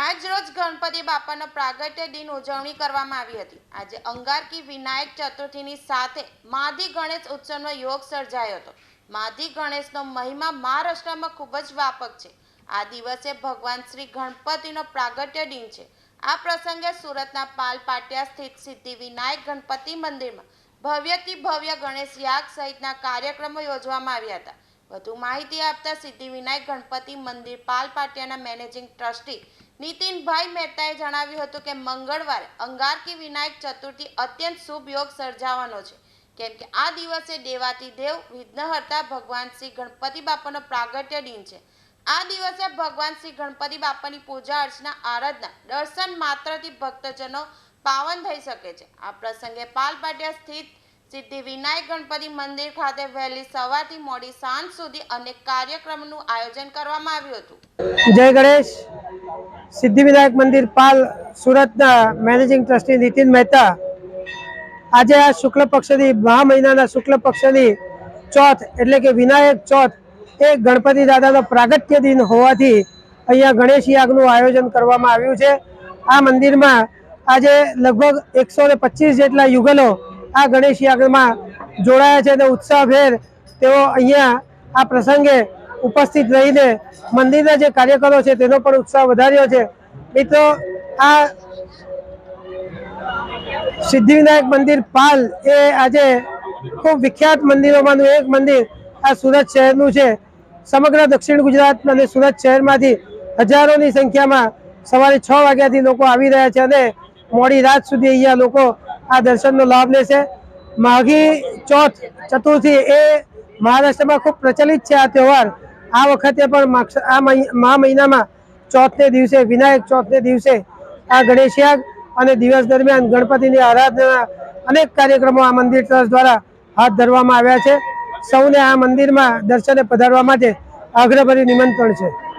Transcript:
આજરોજ ગણપતિ બાપાનો પ્રાગટ્ય દિન ઉજવણી કરવામાં આવી હતી। આજે અંગારકી વિનાયક ચતુર્થીની સાથે માધી ગણેશ ઉત્સવનો યોગ સર્જાયો હતો। માધી ગણેશનો મહિમા મહારાષ્ટ્રમાં ખૂબ જ વ્યાપક છે। આ દિવસે ભગવાન શ્રી ગણપતિનો પ્રાગટ્ય દિન છે। આ પ્રસંગે સુરતના પાલ પાટિયા સ્થિત સિદ્ધિ વિનાયક ગણપતિ મંદિરમાં ભવ્યથી ભવ્ય ગણેશ યાગ સહિતના કાર્યક્રમો યોજવામાં આવ્યા હતા। વધુ માહિતી આપતા સિદ્ધિ વિનાયક ગણપતિ મંદિર પાલ પાટિયાના મેનેજિંગ ટ્રસ્ટી નીતિનભાઈ મહેતાએ જણાવ્યું હતું કે મંગળવારે અંગારકી વિનાયક ચતુર્થી અત્યંત શુભ યોગ સર્જાવાનો છે, કેમ કે આ દિવસે દેવાતી દેવ વિઘ્નહર્તા ભગવાન શ્રી ગણપતિ બાપાનો પ્રાગટ્ય દિન છે। આ દિવસે ભગવાન શ્રી ગણપતિ બાપાની પૂજા અર્ચના આરાધના દર્શન માત્રથી ભક્તજનો પાવન થઈ શકે છે। આ પ્રસંગે પાલ પાટિયા સ્થિત સિદ્ધિ વિનાયક ગણપતિ મંદિર ખાતે વહેલી સવારથી મોડી સાંજ સુધી અનેક કાર્યક્રમોનું આયોજન કરવામાં આવ્યું હતું। જય ગણેશ। સિદ્ધિ વિનાયક મંદિર પાલ સુરતના મેનેજિંગ ટ્રસ્ટી નીતિન મહેતા આજે આ શુક્લ પક્ષની મહા મહિનાના શુક્લ પક્ષની ચોથ એટલે કે વિનાયક ચોથ એ ગણપતિ દાદાનો પ્રાગટ્ય દિન હોવાથી અહીંયા ગણેશ યાગનું આયોજન કરવામાં આવ્યું છે। આ મંદિરમાં આજે લગભગ 125 જેટલા યુગલો આ ગણેશ યાગમાં જોડાયા છે અને ઉત્સાહભેર તેઓ અહીંયા આ પ્રસંગે ઉપસ્થિત રહીને મંદિરના જે કાર્યકરો છે તેનો પણ ઉત્સાહ વધાર્યો છે। મિત્રો, આ સિદ્ધિ વિનાયક મંદિર પાલ એ આજે ખૂબ વિખ્યાત મંદિરોમાંનું એક મંદિર આ સુરત શહેરનું છે। સમગ્ર દક્ષિણ ગુજરાત અને સુરત શહેરમાંથી હજારોની સંખ્યામાં સવારે 6 વાગ્યાથી લોકો આવી રહ્યા છે અને મોડી રાત સુધી અહીંયા લોકો આ દર્શનનો લાભ લેશે। માઘી ચોથ ચતુર્થી એ મહારાષ્ટ્રમાં ખૂબ પ્રચલિત છે આ તહેવાર। આ વખતે પણ આ મહા મહિનામાં ચોથને દિવસે વિનાયક ચોથને દિવસે આ ગણેશ યાગ અને દિવસ દરમિયાન ગણપતિની આરાધના અનેક કાર્યક્રમો આ મંદિર ટ્રસ્ટ દ્વારા હાથ ધરવામાં આવ્યા છે। સૌને આ મંદિરમાં દર્શને પધારવા માટે આગ્રહભર્યું નિમંત્રણ છે।